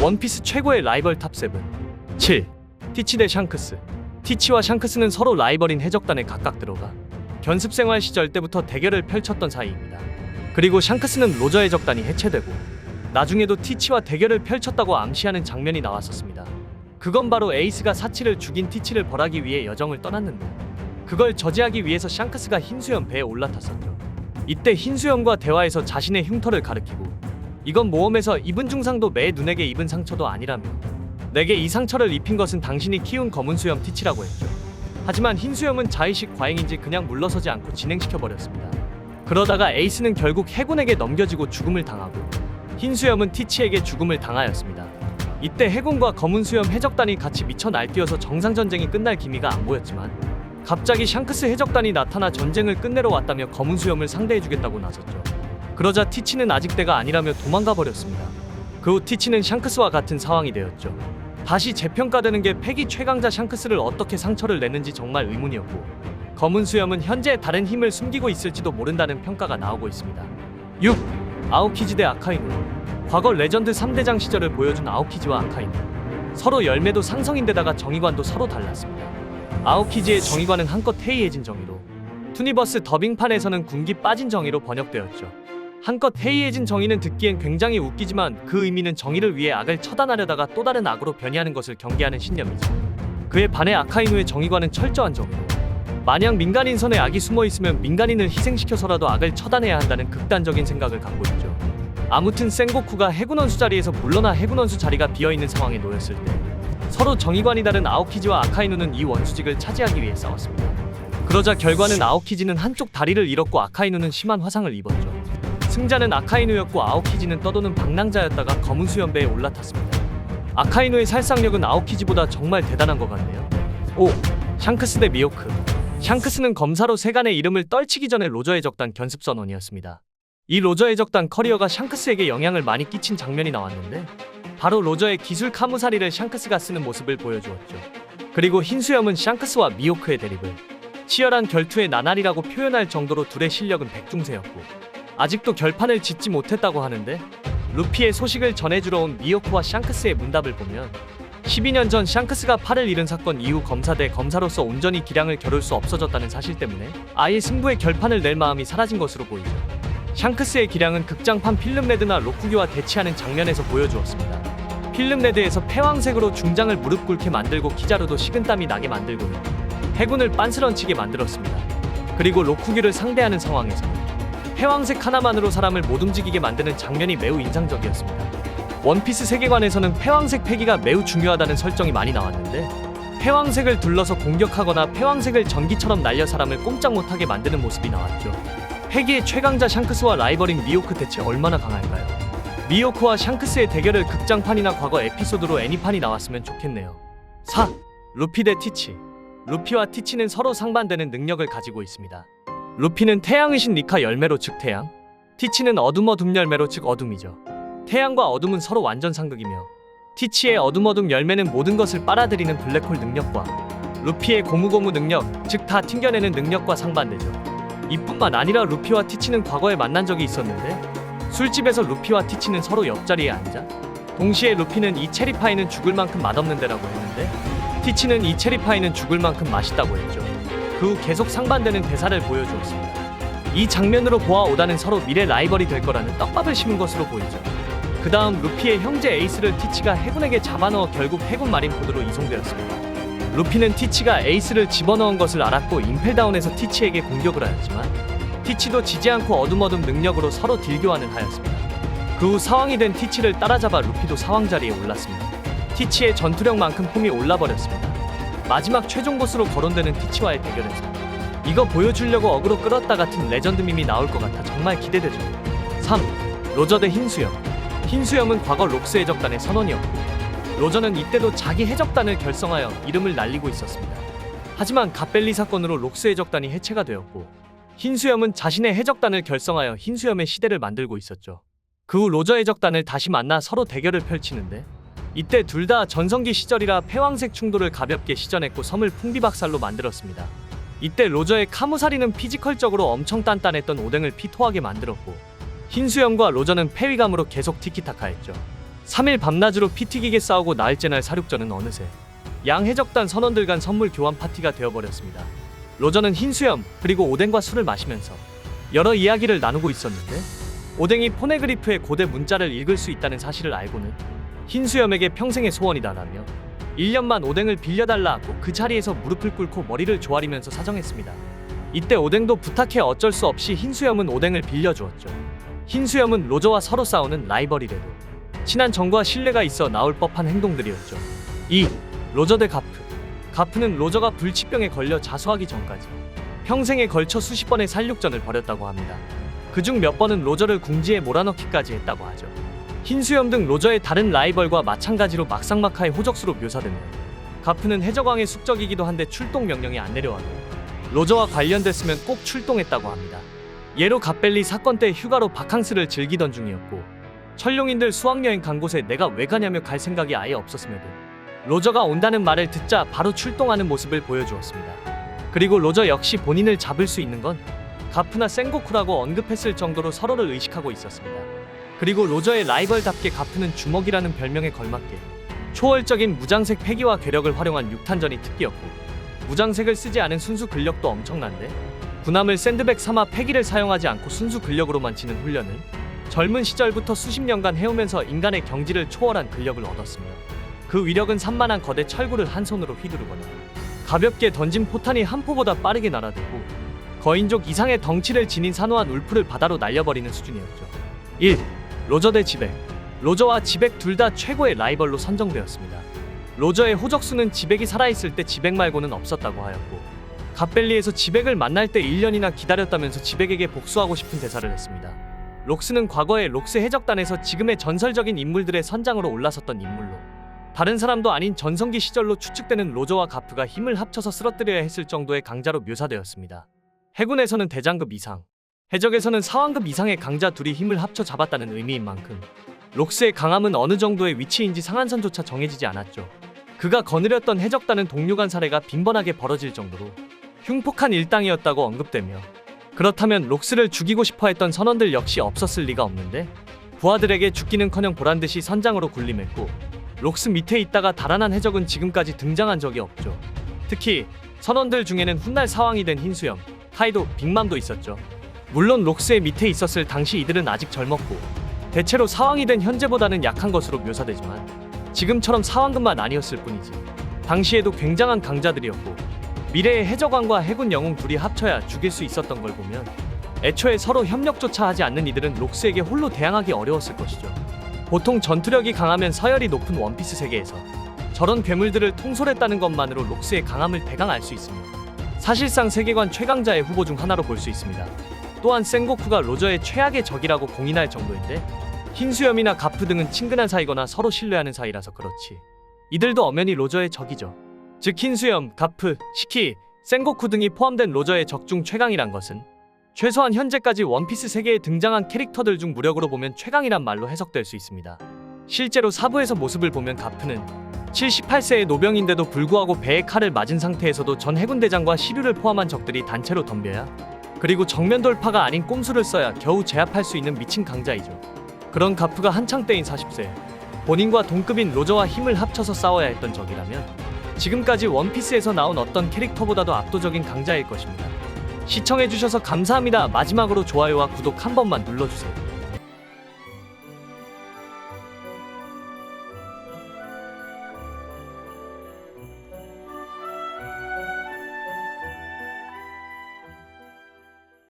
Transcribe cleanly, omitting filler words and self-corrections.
원피스 최고의 라이벌 탑7. 7. 티치 대 샹크스. 티치와 샹크스는 서로 라이벌인 해적단에 각각 들어가 견습생활 시절 때부터 대결을 펼쳤던 사이입니다. 그리고 샹크스는 로저 해적단이 해체되고 나중에도 티치와 대결을 펼쳤다고 암시하는 장면이 나왔었습니다. 그건 바로 에이스가 사치를 죽인 티치를 벌하기 위해 여정을 떠났는데 그걸 저지하기 위해서 샹크스가 흰수염 배에 올라탔었죠. 이때 흰수염과 대화에서 자신의 흉터를 가리키고 이건 모험에서 입은 중상도 매 눈에게 입은 상처도 아니라며 내게 이 상처를 입힌 것은 당신이 키운 검은 수염 티치라고 했죠. 하지만 흰수염은 자의식 과잉인지 그냥 물러서지 않고 진행시켜버렸습니다. 그러다가 에이스는 결국 해군에게 넘겨지고 죽음을 당하고 흰수염은 티치에게 죽음을 당하였습니다. 이때 해군과 검은 수염 해적단이 같이 미쳐 날뛰어서 정상전쟁이 끝날 기미가 안 보였지만 갑자기 샹크스 해적단이 나타나 전쟁을 끝내러 왔다며 검은 수염을 상대해주겠다고 나섰죠. 그러자 티치는 아직 때가 아니라며 도망가 버렸습니다. 그 후 티치는 샹크스와 같은 상황이 되었죠. 다시 재평가되는 게 패기 최강자 샹크스를 어떻게 상처를 냈는지 정말 의문이었고 검은 수염은 현재 다른 힘을 숨기고 있을지도 모른다는 평가가 나오고 있습니다. 6. 아오키지 대 아카이누. 과거 레전드 3대장 시절을 보여준 아오키지와 아카이누. 서로 열매도 상성인데다가 정의관도 서로 달랐습니다. 아오키지의 정의관은 한껏 해이해진 정의로, 투니버스 더빙판에서는 군기 빠진 정의로 번역되었죠. 한껏 해이해진 정의는 듣기엔 굉장히 웃기지만 그 의미는 정의를 위해 악을 처단하려다가 또 다른 악으로 변이하는 것을 경계하는 신념이죠. 그에 반해 아카이누의 정의관은 철저한 정의로, 만약 민간인 선에 악이 숨어있으면 민간인을 희생시켜서라도 악을 처단해야 한다는 극단적인 생각을 갖고 있죠. 아무튼 센고쿠가 해군원수 자리에서 물러나 해군원수 자리가 비어있는 상황에 놓였을 때 서로 정의관이 다른 아오키지와 아카이누는 이 원수직을 차지하기 위해 싸웠습니다. 그러자 결과는 아오키지는 한쪽 다리를 잃었고 아카이누는 심한 화상을 입었죠. 승자는 아카이누였고 아오키지는 떠도는 방랑자였다가 검은 수염배에 올라탔습니다. 아카이누의 살상력은 아오키지보다 정말 대단한 것 같네요. 5. 샹크스 대 미호크. 샹크스는 검사로 세간의 이름을 떨치기 전에 로저 해적단 견습 선원이었습니다. 이 로저 해적단 커리어가 샹크스에게 영향을 많이 끼친 장면이 나왔는데 바로 로저의 기술 카무사리를 샹크스가 쓰는 모습을 보여주었죠. 그리고 흰수염은 샹크스와 미호크의 대립을 치열한 결투의 나날이라고 표현할 정도로 둘의 실력은 백중세였고 아직도 결판을 짓지 못했다고 하는데 루피의 소식을 전해주러 온 미호크와 샹크스의 문답을 보면 12년 전 샹크스가 팔을 잃은 사건 이후 검사 대 검사로서 온전히 기량을 겨룰 수 없어졌다는 사실 때문에 아예 승부의 결판을 낼 마음이 사라진 것으로 보이죠. 샹크스의 기량은 극장판 필름레드나 로쿠기와 대치하는 장면에서 보여주었습니다. 필름레드에서 패왕색으로 중장을 무릎 꿇게 만들고 키자루도 식은땀이 나게 만들고 해군을 빤스런치게 만들었습니다. 그리고 로쿠기를 상대하는 상황에서 패왕색 하나만으로 사람을 못 움직이게 만드는 장면이 매우 인상적이었습니다. 원피스 세계관에서는 패왕색 패기가 매우 중요하다는 설정이 많이 나왔는데 패왕색을 둘러서 공격하거나 패왕색을 전기처럼 날려 사람을 꼼짝 못하게 만드는 모습이 나왔죠. 패기의 최강자 샹크스와 라이벌인 미호크 대체 얼마나 강할까요? 미호크와 샹크스의 대결을 극장판이나 과거 에피소드로 애니판이 나왔으면 좋겠네요. 4. 루피 대 티치. 루피와 티치는 서로 상반되는 능력을 가지고 있습니다. 루피는 태양의 신 리카 열매로 즉 태양, 티치는 어둠 열매로 즉 어둠이죠. 태양과 어둠은 서로 완전 상극이며 티치의 어둠 열매는 모든 것을 빨아들이는 블랙홀 능력과 루피의 고무고무 능력, 즉 다 튕겨내는 능력과 상반되죠. 이뿐만 아니라 루피와 티치는 과거에 만난 적이 있었는데 술집에서 루피와 티치는 서로 옆자리에 앉아 동시에 루피는 이 체리파이는 죽을 만큼 맛없는 데라고 했는데 티치는 이 체리파이는 죽을 만큼 맛있다고 했죠. 그 후 계속 상반되는 대사를 보여주었습니다. 이 장면으로 보아 오다는 서로 미래 라이벌이 될 거라는 떡밥을 심은 것으로 보이죠. 그 다음 루피의 형제 에이스를 티치가 해군에게 잡아넣어 결국 해군 마린포드로 이송되었습니다. 루피는 티치가 에이스를 집어넣은 것을 알았고 임펠다운에서 티치에게 공격을 하였지만 티치도 지지 않고 어둠 능력으로 서로 딜교환을 하였습니다. 그 후 사왕이 된 티치를 따라잡아 루피도 사왕 자리에 올랐습니다. 티치의 전투력만큼 폼이 올라버렸습니다. 마지막 최종 보스로 거론되는 티치와의 대결에서 이거 보여주려고 어그로 끌었다 같은 레전드 밈이 나올 것 같아 정말 기대되죠. 3. 로저 대 흰수염. 흰수염은 과거 록스 해적단의 선원이었고 로저는 이때도 자기 해적단을 결성하여 이름을 날리고 있었습니다. 하지만 갓벨리 사건으로 록스 해적단이 해체가 되었고 흰수염은 자신의 해적단을 결성하여 흰수염의 시대를 만들고 있었죠. 그 후 로저 해적단을 다시 만나 서로 대결을 펼치는데 이때 둘 다 전성기 시절이라 패왕색 충돌을 가볍게 시전했고 섬을 풍비박살로 만들었습니다. 이때 로저의 카무사리는 피지컬적으로 엄청 단단했던 오뎅을 피토하게 만들었고 흰수염과 로저는 패위감으로 계속 티키타카했죠. 3일 밤낮으로 피 튀기게 싸우고 나흘째 날 사륙전은 어느새 양해적단 선원들 간 선물 교환 파티가 되어버렸습니다. 로저는 흰수염 그리고 오뎅과 술을 마시면서 여러 이야기를 나누고 있었는데 오뎅이 포네그리프의 고대 문자를 읽을 수 있다는 사실을 알고는 흰수염에게 평생의 소원이다라며 1년만 오뎅을 빌려달라고 그 자리에서 무릎을 꿇고 머리를 조아리면서 사정했습니다. 이때 오뎅도 부탁해 어쩔 수 없이 흰수염은 오뎅을 빌려주었죠. 흰수염은 로저와 서로 싸우는 라이벌이래도 친한 정과 신뢰가 있어 나올 법한 행동들이었죠. 2. 로저 대 가프. 가프는 로저가 불치병에 걸려 자수하기 전까지 평생에 걸쳐 수십 번의 살육전을 벌였다고 합니다. 그중 몇 번은 로저를 궁지에 몰아넣기까지 했다고 하죠. 흰수염 등 로저의 다른 라이벌과 마찬가지로 막상막하의 호적수로 묘사되며 가프는 해적왕의 숙적이기도 한데 출동 명령이 안 내려와도 로저와 관련됐으면 꼭 출동했다고 합니다. 예로 갓벨리 사건 때 휴가로 바캉스를 즐기던 중이었고 천룡인들 수학여행 간 곳에 내가 왜 가냐며 갈 생각이 아예 없었음에도 로저가 온다는 말을 듣자 바로 출동하는 모습을 보여주었습니다. 그리고 로저 역시 본인을 잡을 수 있는 건 가프나 센고쿠라고 언급했을 정도로 서로를 의식하고 있었습니다. 그리고 로저의 라이벌답게 가프는 주먹이라는 별명에 걸맞게 초월적인 무장색 패기와 괴력을 활용한 육탄전이 특기였고 무장색을 쓰지 않은 순수 근력도 엄청난데 군함을 샌드백 삼아 패기를 사용하지 않고 순수 근력으로만 치는 훈련을 젊은 시절부터 수십 년간 해오면서 인간의 경지를 초월한 근력을 얻었으며 그 위력은 산만한 거대 철구를 한 손으로 휘두르거나 가볍게 던진 포탄이 한 포보다 빠르게 날아들고 거인족 이상의 덩치를 지닌 산호한 울프를 바다로 날려버리는 수준이었죠. 1. 로저 대 지백. 로저와 지백 둘 다 최고의 라이벌로 선정되었습니다. 로저의 호적수는 지백이 살아있을 때 지백 말고는 없었다고 하였고 갓벨리에서 지백을 만날 때 1년이나 기다렸다면서 지백에게 복수하고 싶은 대사를 했습니다. 록스는 과거에 록스 해적단에서 지금의 전설적인 인물들의 선장으로 올라섰던 인물로 다른 사람도 아닌 전성기 시절로 추측되는 로저와 가프가 힘을 합쳐서 쓰러뜨려야 했을 정도의 강자로 묘사되었습니다. 해군에서는 대장급 이상, 해적에서는 사왕급 이상의 강자 둘이 힘을 합쳐 잡았다는 의미인 만큼 록스의 강함은 어느 정도의 위치인지 상한선조차 정해지지 않았죠. 그가 거느렸던 해적단은 동료간 사례가 빈번하게 벌어질 정도로 흉폭한 일당이었다고 언급되며 그렇다면 록스를 죽이고 싶어했던 선원들 역시 없었을 리가 없는데 부하들에게 죽기는커녕 보란듯이 선장으로 군림했고 록스 밑에 있다가 달아난 해적은 지금까지 등장한 적이 없죠. 특히 선원들 중에는 훗날 사왕이 된 흰수염, 카이도, 빅맘도 있었죠. 물론 록스의 밑에 있었을 당시 이들은 아직 젊었고 대체로 사왕이 된 현재보다는 약한 것으로 묘사되지만 지금처럼 사왕급만 아니었을 뿐이지 당시에도 굉장한 강자들이었고 미래의 해적왕과 해군 영웅 둘이 합쳐야 죽일 수 있었던 걸 보면 애초에 서로 협력조차 하지 않는 이들은 록스에게 홀로 대항하기 어려웠을 것이죠. 보통 전투력이 강하면 서열이 높은 원피스 세계에서 저런 괴물들을 통솔했다는 것만으로 록스의 강함을 대강 알 수 있으며 사실상 세계관 최강자의 후보 중 하나로 볼 수 있습니다. 또한 센고쿠가 로저의 최악의 적이라고 공인할 정도인데 흰수염이나 가프 등은 친근한 사이거나 서로 신뢰하는 사이라서 그렇지 이들도 엄연히 로저의 적이죠. 즉 흰수염, 가프, 시키, 센고쿠 등이 포함된 로저의 적 중 최강이란 것은 최소한 현재까지 원피스 세계에 등장한 캐릭터들 중 무력으로 보면 최강이란 말로 해석될 수 있습니다. 실제로 사부에서 모습을 보면 가프는 78세의 노병인데도 불구하고 배에 칼을 맞은 상태에서도 전 해군대장과 시류를 포함한 적들이 단체로 덤벼야 그리고 정면 돌파가 아닌 꼼수를 써야 겨우 제압할 수 있는 미친 강자이죠. 그런 가프가 한창 때인 40세 본인과 동급인 로저와 힘을 합쳐서 싸워야 했던 적이라면 지금까지 원피스에서 나온 어떤 캐릭터보다도 압도적인 강자일 것입니다. 시청해주셔서 감사합니다. 마지막으로 좋아요와 구독 한 번만 눌러주세요.